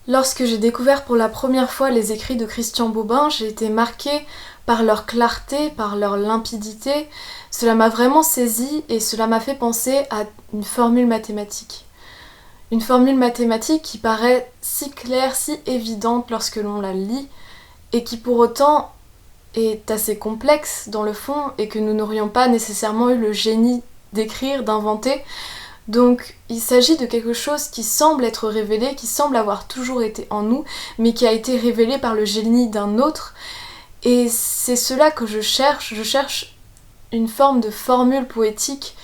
Lorsque j'ai découvert pour la première fois les écrits de Christian Bobin, j'ai été marquée par leur clarté, par leur limpidité. Cela m'a vraiment saisie et cela m'a fait penser à une formule mathématique. Une formule mathématique qui paraît si claire, si évidente lorsque l'on la lit et qui pour autant est assez complexe dans le fond et que nous n'aurions pas nécessairement eu le génie d'écrire, d'inventer. Donc il s'agit de quelque chose qui semble être révélé, qui semble avoir toujours été en nous, mais qui a été révélé par le génie d'un autre. Et c'est cela que je cherche une forme de formule poétique,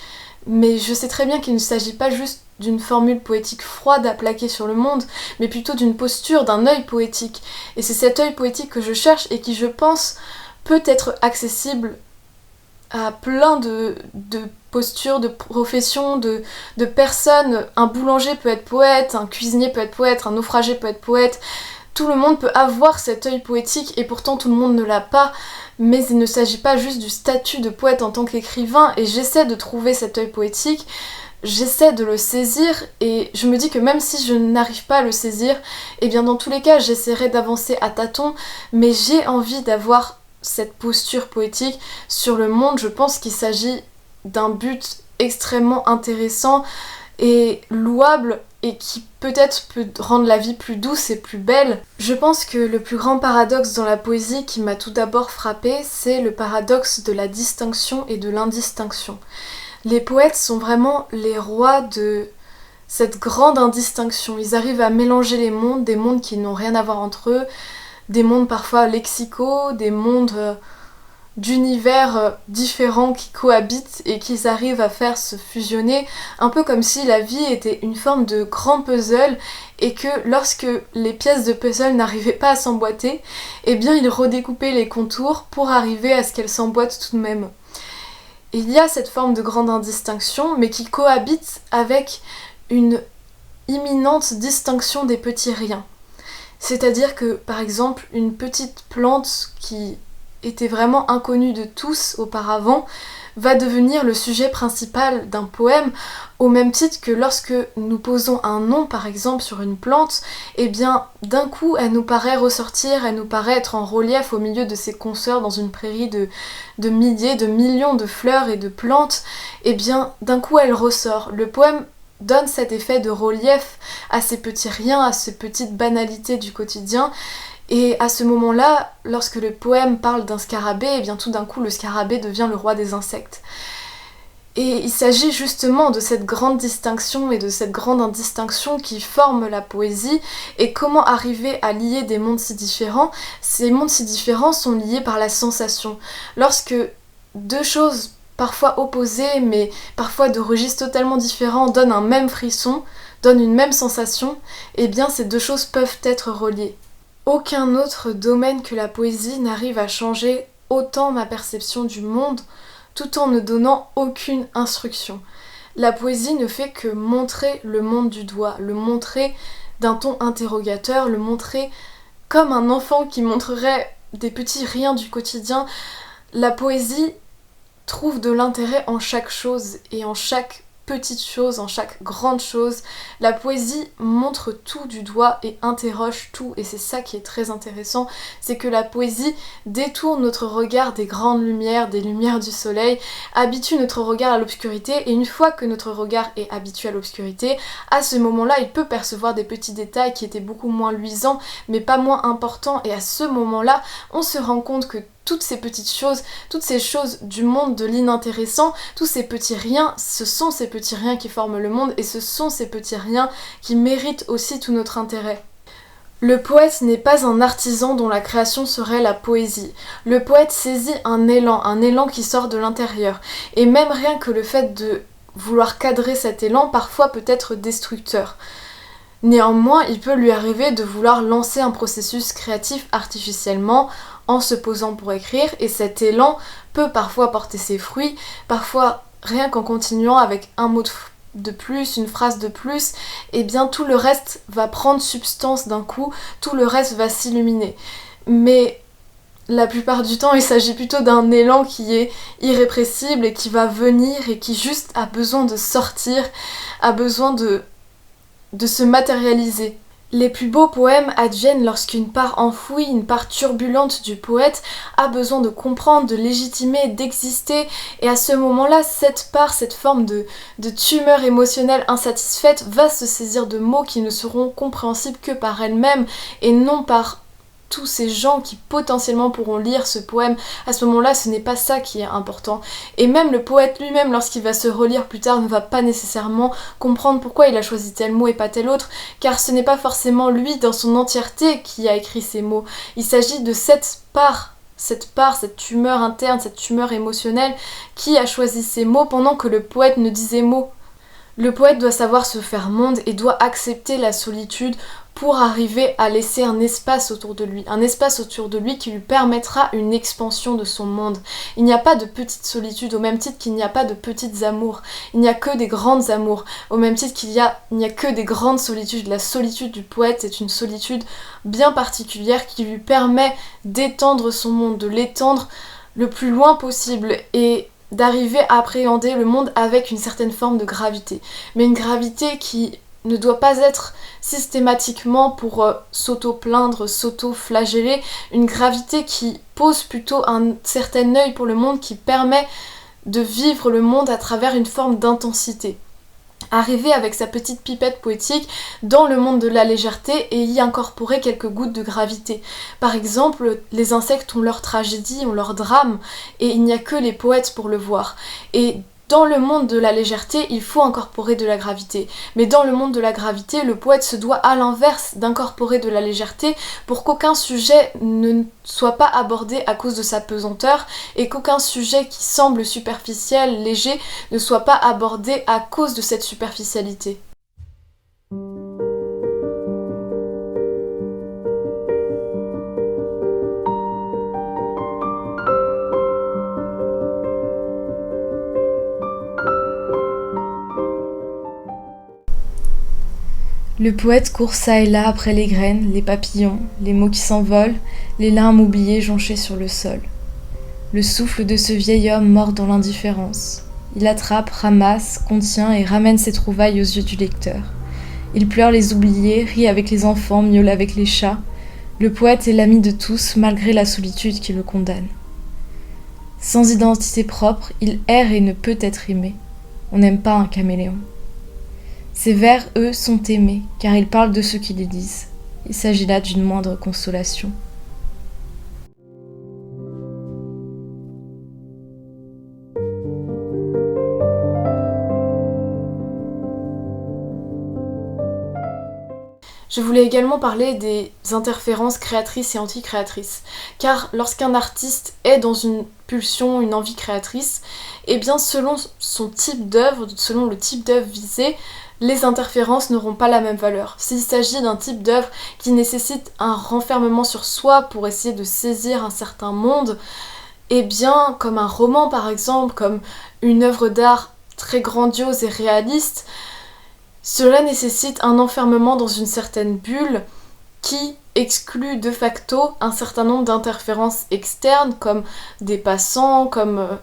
mais je sais très bien qu'il ne s'agit pas juste d'une formule poétique froide à plaquer sur le monde, mais plutôt d'une posture, d'un œil poétique. Et c'est cet œil poétique que je cherche et qui, je pense, peut être accessible à plein de postures, de professions, de personnes. Un boulanger peut être poète, un cuisinier peut être poète, un naufragé peut être poète. Tout le monde peut avoir cet œil poétique et pourtant tout le monde ne l'a pas. Mais il ne s'agit pas juste du statut de poète en tant qu'écrivain et j'essaie de trouver cet œil poétique, j'essaie de le saisir et je me dis que même si je n'arrive pas à le saisir, eh bien dans tous les cas j'essaierai d'avancer à tâtons, mais j'ai envie d'avoir cette posture poétique sur le monde. Je pense qu'il s'agit d'un but extrêmement intéressant et louable et qui peut-être peut rendre la vie plus douce et plus belle. Je pense que le plus grand paradoxe dans la poésie qui m'a tout d'abord frappée, c'est le paradoxe de la distinction et de l'indistinction. Les poètes sont vraiment les rois de cette grande indistinction. Ils arrivent à mélanger les mondes, des mondes qui n'ont rien à voir entre eux, des mondes parfois lexicaux, des mondes d'univers différents qui cohabitent et qu'ils arrivent à faire se fusionner, un peu comme si la vie était une forme de grand puzzle et que lorsque les pièces de puzzle n'arrivaient pas à s'emboîter, eh bien ils redécoupaient les contours pour arriver à ce qu'elles s'emboîtent tout de même. Et il y a cette forme de grande indistinction, mais qui cohabite avec une imminente distinction des petits riens. C'est-à-dire que, par exemple, une petite plante qui était vraiment inconnue de tous auparavant va devenir le sujet principal d'un poème, au même titre que lorsque nous posons un nom, par exemple, sur une plante, eh bien, d'un coup, elle nous paraît ressortir, elle nous paraît être en relief au milieu de ses consoeurs dans une prairie de milliers, de millions de fleurs et de plantes, eh bien, d'un coup, elle ressort. Le poème donne cet effet de relief à ces petits riens, à ces petites banalités du quotidien. Et à ce moment-là, lorsque le poème parle d'un scarabée, eh bien tout d'un coup le scarabée devient le roi des insectes. Et il s'agit justement de cette grande distinction et de cette grande indistinction qui forme la poésie et comment arriver à lier des mondes si différents. Ces mondes si différents sont liés par la sensation. Lorsque deux choses parfois opposées mais parfois de registres totalement différents donnent un même frisson, donnent une même sensation, eh bien ces deux choses peuvent être reliées. Aucun autre domaine que la poésie n'arrive à changer autant ma perception du monde tout en ne donnant aucune instruction. La poésie ne fait que montrer le monde du doigt, le montrer d'un ton interrogateur, le montrer comme un enfant qui montrerait des petits riens du quotidien. La poésie trouve de l'intérêt en chaque chose et en chaque petite chose, en chaque grande chose. La poésie montre tout du doigt et interroge tout, et c'est ça qui est très intéressant, c'est que la poésie détourne notre regard des grandes lumières, des lumières du soleil, habitue notre regard à l'obscurité, et une fois que notre regard est habitué à l'obscurité, à ce moment-là, il peut percevoir des petits détails qui étaient beaucoup moins luisants, mais pas moins importants, et à ce moment-là, on se rend compte que toutes ces petites choses, toutes ces choses du monde de l'inintéressant, tous ces petits riens, ce sont ces petits riens qui forment le monde et ce sont ces petits riens qui méritent aussi tout notre intérêt. Le poète n'est pas un artisan dont la création serait la poésie. Le poète saisit un élan qui sort de l'intérieur. Et même rien que le fait de vouloir cadrer cet élan parfois peut être destructeur. Néanmoins, il peut lui arriver de vouloir lancer un processus créatif artificiellement en se posant pour écrire, et cet élan peut parfois porter ses fruits, parfois rien qu'en continuant avec un mot de plus, une phrase de plus, et bien tout le reste va prendre substance d'un coup, tout le reste va s'illuminer. Mais la plupart du temps, il s'agit plutôt d'un élan qui est irrépressible et qui va venir et qui juste a besoin de sortir, a besoin de se matérialiser. Les plus beaux poèmes adviennent lorsqu'une part enfouie, une part turbulente du poète a besoin de comprendre, de légitimer, d'exister, et à ce moment-là, cette part, cette forme de tumeur émotionnelle insatisfaite va se saisir de mots qui ne seront compréhensibles que par elle-même et non par tous ces gens qui potentiellement pourront lire ce poème. À ce moment-là, ce n'est pas ça qui est important. Et même le poète lui-même, lorsqu'il va se relire plus tard, ne va pas nécessairement comprendre pourquoi il a choisi tel mot et pas tel autre, car ce n'est pas forcément lui dans son entièreté qui a écrit ces mots. Il s'agit de cette tumeur interne, cette tumeur émotionnelle qui a choisi ces mots pendant que le poète ne disait mot. Le poète doit savoir se faire monde et doit accepter la solitude pour arriver à laisser un espace autour de lui qui lui permettra une expansion de son monde. Il n'y a pas de petite solitude, au même titre qu'il n'y a pas de petites amours. Il n'y a que des grandes amours, au même titre qu'il n'y a que des grandes solitudes. La solitude du poète est une solitude bien particulière qui lui permet d'étendre son monde, de l'étendre le plus loin possible et d'arriver à appréhender le monde avec une certaine forme de gravité. Mais une gravité qui ne doit pas être systématiquement pour s'auto-plaindre, s'auto-flageller, une gravité qui pose plutôt un certain œil pour le monde, qui permet de vivre le monde à travers une forme d'intensité. Arriver avec sa petite pipette poétique dans le monde de la légèreté et y incorporer quelques gouttes de gravité. Par exemple, les insectes ont leur tragédie, ont leur drame, et il n'y a que les poètes pour le voir. Et dans le monde de la légèreté, il faut incorporer de la gravité. Mais dans le monde de la gravité, le poète se doit à l'inverse d'incorporer de la légèreté pour qu'aucun sujet ne soit pas abordé à cause de sa pesanteur et qu'aucun sujet qui semble superficiel, léger, ne soit pas abordé à cause de cette superficialité. Le poète court çà et là après les graines, les papillons, les mots qui s'envolent, les larmes oubliées jonchées sur le sol. Le souffle de ce vieil homme mort dans l'indifférence. Il attrape, ramasse, contient et ramène ses trouvailles aux yeux du lecteur. Il pleure les oubliés, rit avec les enfants, miaule avec les chats. Le poète est l'ami de tous malgré la solitude qui le condamne. Sans identité propre, il erre et ne peut être aimé. On n'aime pas un caméléon. Ces vers, eux, sont aimés, car ils parlent de ceux qui les disent. Il s'agit là d'une moindre consolation. Je voulais également parler des interférences créatrices et anti-créatrices, car lorsqu'un artiste est dans une pulsion, une envie créatrice, eh bien selon son type d'œuvre, selon le type d'œuvre visé, les interférences n'auront pas la même valeur. S'il s'agit d'un type d'œuvre qui nécessite un renfermement sur soi pour essayer de saisir un certain monde, eh bien comme un roman par exemple, comme une œuvre d'art très grandiose et réaliste, cela nécessite un enfermement dans une certaine bulle qui exclut de facto un certain nombre d'interférences externes comme des passants, comme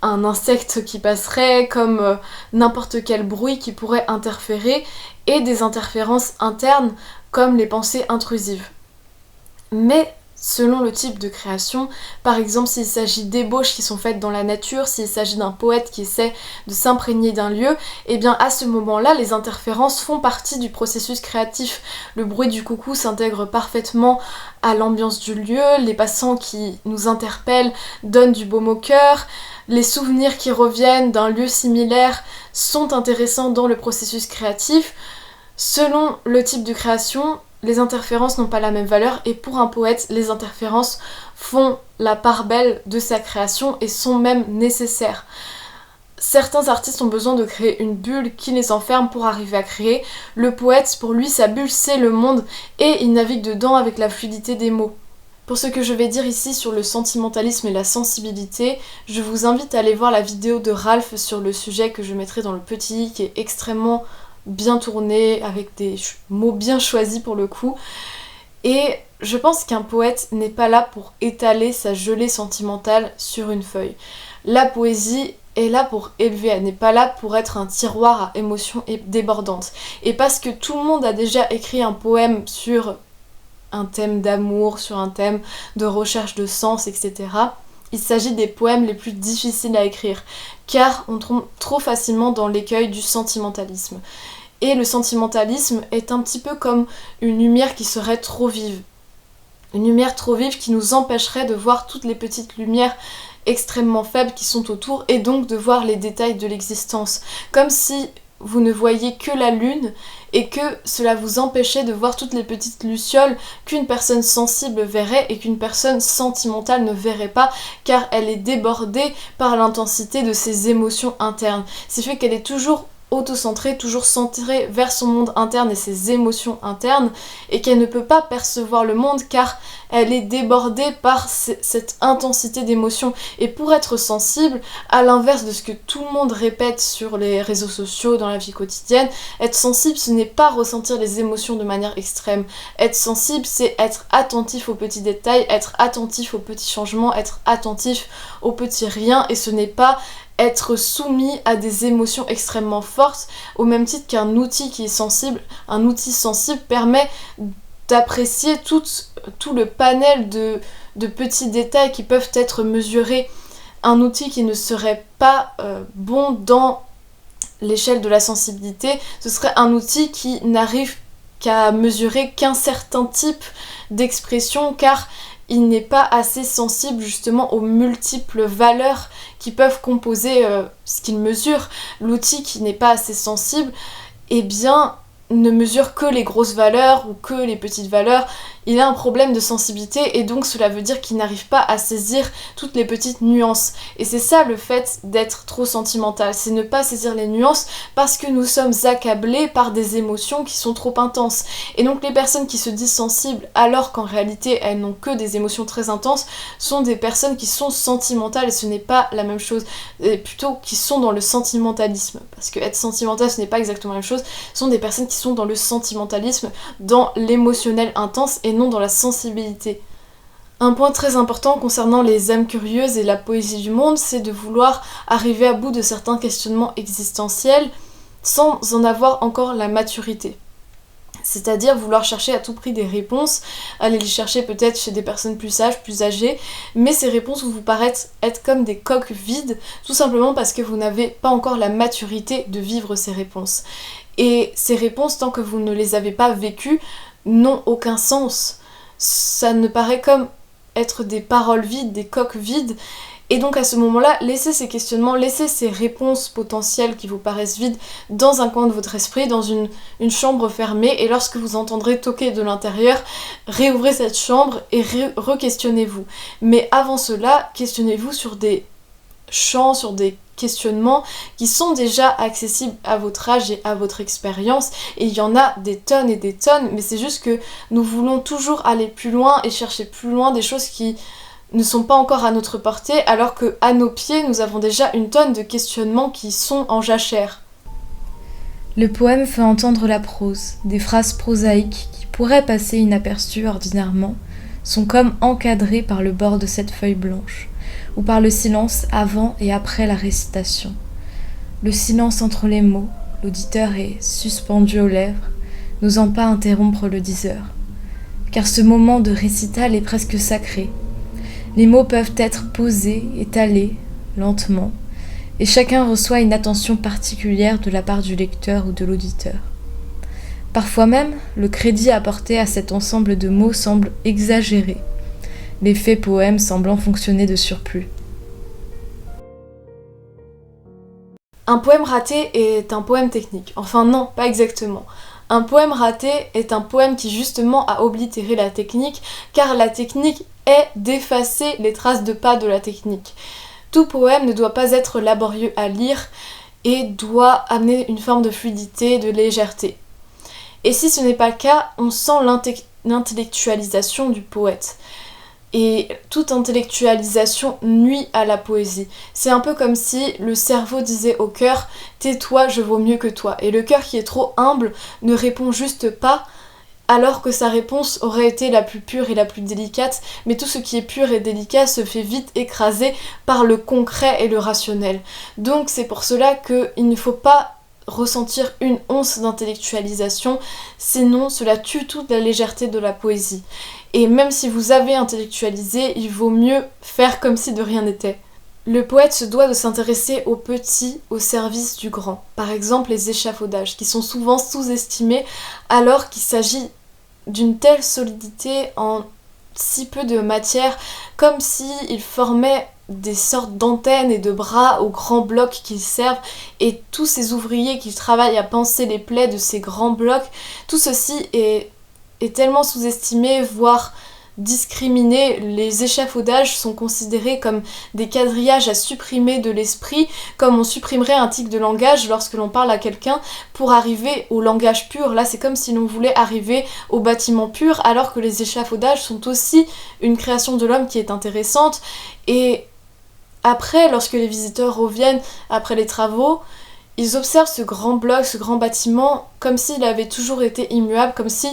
un insecte qui passerait, comme n'importe quel bruit qui pourrait interférer, et des interférences internes comme les pensées intrusives. Mais selon le type de création, par exemple s'il s'agit d'ébauches qui sont faites dans la nature, s'il s'agit d'un poète qui essaie de s'imprégner d'un lieu, et bien à ce moment-là, les interférences font partie du processus créatif. Le bruit du coucou s'intègre parfaitement à l'ambiance du lieu, les passants qui nous interpellent donnent du baume au cœur, les souvenirs qui reviennent d'un lieu similaire sont intéressants dans le processus créatif. Selon le type de création, les interférences n'ont pas la même valeur et pour un poète, les interférences font la part belle de sa création et sont même nécessaires. Certains artistes ont besoin de créer une bulle qui les enferme pour arriver à créer. Le poète, pour lui, sa bulle, c'est le monde et il navigue dedans avec la fluidité des mots. Pour ce que je vais dire ici sur le sentimentalisme et la sensibilité, je vous invite à aller voir la vidéo de Ralph sur le sujet que je mettrai dans le petit i, qui est extrêmement bien tourné, avec des mots bien choisis pour le coup. Et je pense qu'un poète n'est pas là pour étaler sa gelée sentimentale sur une feuille. La poésie est là pour élever, elle n'est pas là pour être un tiroir à émotions débordantes. Et parce que tout le monde a déjà écrit un poème sur un thème d'amour, sur un thème de recherche de sens, etc., il s'agit des poèmes les plus difficiles à écrire, car on tombe trop facilement dans l'écueil du sentimentalisme. Et le sentimentalisme est un petit peu comme une lumière qui serait trop vive. Une lumière trop vive qui nous empêcherait de voir toutes les petites lumières extrêmement faibles qui sont autour et donc de voir les détails de l'existence. Comme si vous ne voyiez que la lune et que cela vous empêchait de voir toutes les petites lucioles qu'une personne sensible verrait et qu'une personne sentimentale ne verrait pas, car elle est débordée par l'intensité de ses émotions internes. Ce qui fait qu'elle est toujours auto-centrée, toujours centrée vers son monde interne et ses émotions internes, et qu'elle ne peut pas percevoir le monde car elle est débordée par cette intensité d'émotions. Et pour être sensible, à l'inverse de ce que tout le monde répète sur les réseaux sociaux, dans la vie quotidienne, être sensible, ce n'est pas ressentir les émotions de manière extrême. Être sensible, c'est être attentif aux petits détails, être attentif aux petits changements, être attentif aux petits riens, et ce n'est pas être soumis à des émotions extrêmement fortes, au même titre qu'un outil qui est sensible. Un outil sensible permet d'apprécier tout le panel de petits détails qui peuvent être mesurés. Un outil qui ne serait pas bon dans l'échelle de la sensibilité, ce serait un outil qui n'arrive qu'à mesurer qu'un certain type d'expression, car il n'est pas assez sensible justement aux multiples valeurs qui peuvent composer ce qu'il mesure. L'outil qui n'est pas assez sensible, eh bien, ne mesure que les grosses valeurs ou que les petites valeurs. Il a un problème de sensibilité et donc cela veut dire qu'il n'arrive pas à saisir toutes les petites nuances. Et c'est ça le fait d'être trop sentimental, c'est ne pas saisir les nuances parce que nous sommes accablés par des émotions qui sont trop intenses. Et donc les personnes qui se disent sensibles alors qu'en réalité elles n'ont que des émotions très intenses sont des personnes qui sont sentimentales, et ce n'est pas la même chose, et plutôt qui sont dans le sentimentalisme. Parce que être sentimental ce n'est pas exactement la même chose, ce sont des personnes qui sont dans le sentimentalisme, dans l'émotionnel intense et non dans la sensibilité. Un point très important concernant les âmes curieuses et la poésie du monde, c'est de vouloir arriver à bout de certains questionnements existentiels sans en avoir encore la maturité. C'est-à-dire vouloir chercher à tout prix des réponses, aller les chercher peut-être chez des personnes plus sages, plus âgées, mais ces réponses vous paraissent être comme des coques vides, tout simplement parce que vous n'avez pas encore la maturité de vivre ces réponses. Et ces réponses, tant que vous ne les avez pas vécues, n'ont aucun sens. Ça ne paraît comme être des paroles vides, des coques vides. Et donc à ce moment-là, laissez ces questionnements, laissez ces réponses potentielles qui vous paraissent vides dans un coin de votre esprit, dans une chambre fermée, et lorsque vous entendrez toquer de l'intérieur, réouvrez cette chambre et re-questionnez-vous. Mais avant cela, questionnez-vous sur des champs, sur des questionnements qui sont déjà accessibles à votre âge et à votre expérience, et il y en a des tonnes et des tonnes, mais c'est juste que nous voulons toujours aller plus loin et chercher plus loin des choses qui ne sont pas encore à notre portée, alors que à nos pieds nous avons déjà une tonne de questionnements qui sont en jachère. Le poème fait entendre la prose. Des phrases prosaïques qui pourraient passer inaperçues ordinairement sont comme encadrées par le bord de cette feuille blanche, ou par le silence avant et après la récitation. Le silence entre les mots, l'auditeur est suspendu aux lèvres, n'osant pas interrompre le diseur. Car ce moment de récital est presque sacré. Les mots peuvent être posés, étalés, lentement, et chacun reçoit une attention particulière de la part du lecteur ou de l'auditeur. Parfois même, le crédit apporté à cet ensemble de mots semble exagéré, l'effet poème semblant fonctionner de surplus. Un poème raté est un poème technique. Enfin non, pas exactement. Un poème raté est un poème qui justement a oblitéré la technique, car la technique est d'effacer les traces de pas de la technique. Tout poème ne doit pas être laborieux à lire et doit amener une forme de fluidité, de légèreté. Et si ce n'est pas le cas, on sent l'intellectualisation du poète. Et toute intellectualisation nuit à la poésie. C'est un peu comme si le cerveau disait au cœur « tais-toi, je vaux mieux que toi ». Et le cœur qui est trop humble ne répond juste pas alors que sa réponse aurait été la plus pure et la plus délicate, mais tout ce qui est pur et délicat se fait vite écraser par le concret et le rationnel. Donc c'est pour cela qu'il ne faut pas ressentir une once d'intellectualisation, sinon cela tue toute la légèreté de la poésie. Et même si vous avez intellectualisé, il vaut mieux faire comme si de rien n'était. Le poète se doit de s'intéresser aux petits au service du grand. Par exemple les échafaudages, qui sont souvent sous-estimés alors qu'il s'agit d'une telle solidité en si peu de matière, comme s'ils formaient des sortes d'antennes et de bras aux grands blocs qu'ils servent, et tous ces ouvriers qui travaillent à panser les plaies de ces grands blocs, tout ceci est tellement sous-estimé, voire discriminés. Les échafaudages sont considérés comme des quadrillages à supprimer de l'esprit, comme on supprimerait un tic de langage lorsque l'on parle à quelqu'un pour arriver au langage pur. Là, c'est comme si l'on voulait arriver au bâtiment pur, alors que les échafaudages sont aussi une création de l'homme qui est intéressante. Et après, lorsque les visiteurs reviennent après les travaux, ils observent ce grand bloc, ce grand bâtiment, comme s'il avait toujours été immuable, comme si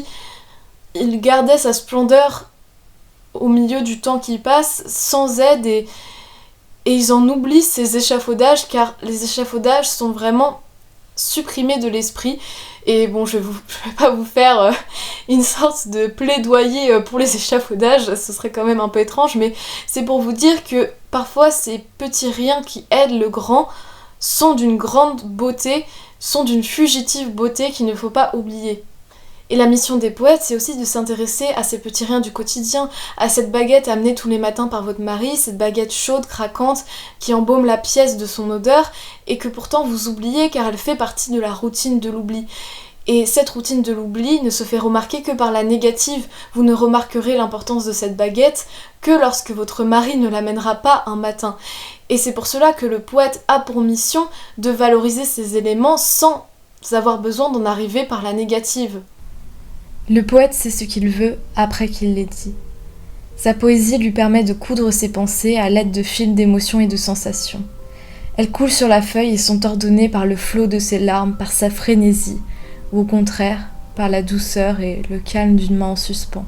il gardait sa splendeur au milieu du temps qui passe, sans aide, et ils en oublient ces échafaudages, car les échafaudages sont vraiment supprimés de l'esprit. Et bon, je vais pas vous faire une sorte de plaidoyer pour les échafaudages, ce serait quand même un peu étrange, mais c'est pour vous dire que parfois ces petits riens qui aident le grand sont d'une grande beauté, sont d'une fugitive beauté qu'il ne faut pas oublier. Et la mission des poètes, c'est aussi de s'intéresser à ces petits riens du quotidien, à cette baguette amenée tous les matins par votre mari, cette baguette chaude, craquante, qui embaume la pièce de son odeur, et que pourtant vous oubliez car elle fait partie de la routine de l'oubli. Et cette routine de l'oubli ne se fait remarquer que par la négative. Vous ne remarquerez l'importance de cette baguette que lorsque votre mari ne l'amènera pas un matin. Et c'est pour cela que le poète a pour mission de valoriser ces éléments sans avoir besoin d'en arriver par la négative. Le poète sait ce qu'il veut après qu'il l'ait dit. Sa poésie lui permet de coudre ses pensées à l'aide de fils d'émotions et de sensations. Elles coulent sur la feuille et sont ordonnées par le flot de ses larmes, par sa frénésie, ou au contraire, par la douceur et le calme d'une main en suspens.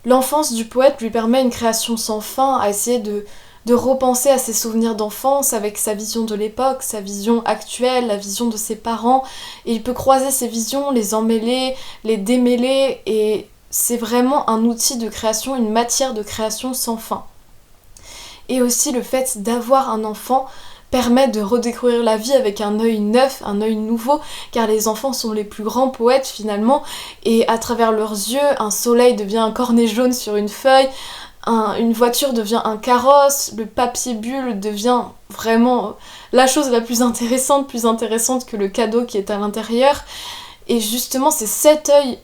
L'enfance du poète lui permet une création sans fin, à essayer de repenser à ses souvenirs d'enfance avec sa vision de l'époque, sa vision actuelle, la vision de ses parents. Et il peut croiser ces visions, les emmêler, les démêler, et c'est vraiment un outil de création, une matière de création sans fin. Et aussi le fait d'avoir un enfant permet de redécouvrir la vie avec un œil neuf, un œil nouveau, car les enfants sont les plus grands poètes finalement, et à travers leurs yeux, un soleil devient un cornet jaune sur une feuille, une voiture devient un carrosse, le papier bulle devient vraiment la chose la plus intéressante que le cadeau qui est à l'intérieur. Et justement, c'est cet œil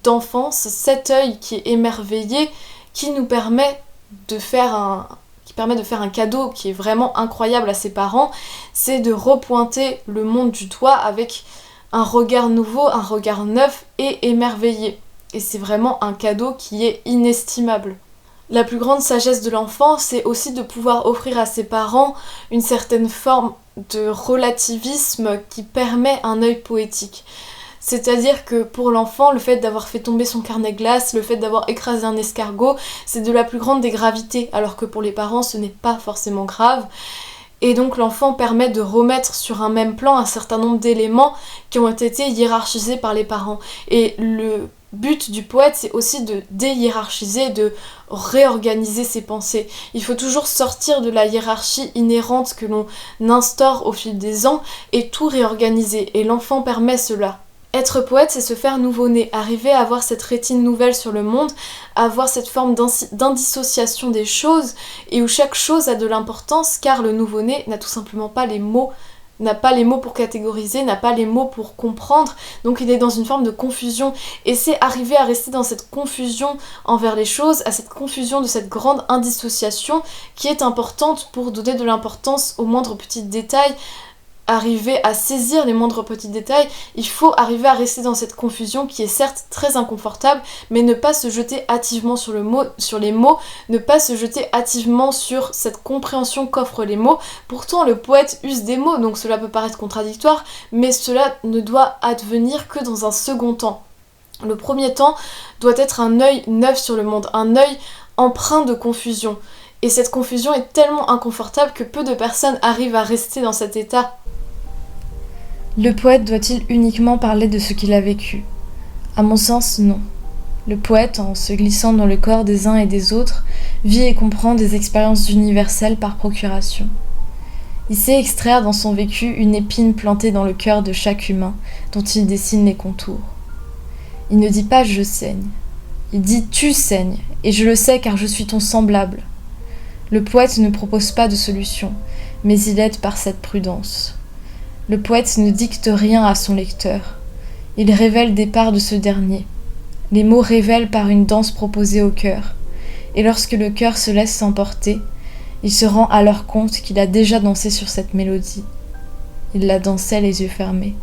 d'enfance, cet œil qui est émerveillé, qui nous permet de faire un cadeau qui est vraiment incroyable à ses parents, c'est de repointer le monde du doigt avec un regard nouveau, un regard neuf et émerveillé. Et c'est vraiment un cadeau qui est inestimable. La plus grande sagesse de l'enfant, c'est aussi de pouvoir offrir à ses parents une certaine forme de relativisme qui permet un œil poétique. C'est-à-dire que pour l'enfant, le fait d'avoir fait tomber son carnet glace, le fait d'avoir écrasé un escargot, c'est de la plus grande des gravités, alors que pour les parents, ce n'est pas forcément grave. Et donc l'enfant permet de remettre sur un même plan un certain nombre d'éléments qui ont été hiérarchisés par les parents. Et le but du poète, c'est aussi de déhiérarchiser, de réorganiser ses pensées. Il faut toujours sortir de la hiérarchie inhérente que l'on instaure au fil des ans et tout réorganiser. Et l'enfant permet cela. Être poète, c'est se faire nouveau-né, arriver à avoir cette rétine nouvelle sur le monde, avoir cette forme d'indissociation des choses, et où chaque chose a de l'importance, car le nouveau-né n'a tout simplement pas les mots, n'a pas les mots pour catégoriser, n'a pas les mots pour comprendre, donc il est dans une forme de confusion, et c'est arriver à rester dans cette confusion envers les choses, à cette confusion de cette grande indissociation qui est importante pour donner de l'importance aux moindres petits détails, arriver à saisir les moindres petits détails, il faut arriver à rester dans cette confusion qui est certes très inconfortable, mais ne pas se jeter hâtivement sur les mots, ne pas se jeter hâtivement sur cette compréhension qu'offrent les mots. Pourtant, le poète use des mots, donc cela peut paraître contradictoire, mais cela ne doit advenir que dans un second temps. Le premier temps doit être un œil neuf sur le monde, un œil empreint de confusion. Et cette confusion est tellement inconfortable que peu de personnes arrivent à rester dans cet état. Le poète doit-il uniquement parler de ce qu'il a vécu ? À mon sens, non. Le poète, en se glissant dans le corps des uns et des autres, vit et comprend des expériences universelles par procuration. Il sait extraire dans son vécu une épine plantée dans le cœur de chaque humain, dont il dessine les contours. Il ne dit pas « je saigne », il dit « tu saignes, et je le sais car je suis ton semblable ». Le poète ne propose pas de solution, mais il aide par cette prudence. Le poète ne dicte rien à son lecteur. Il révèle des parts de ce dernier. Les mots révèlent par une danse proposée au cœur. Et lorsque le cœur se laisse s'emporter, il se rend alors compte qu'il a déjà dansé sur cette mélodie. Il la dansait les yeux fermés.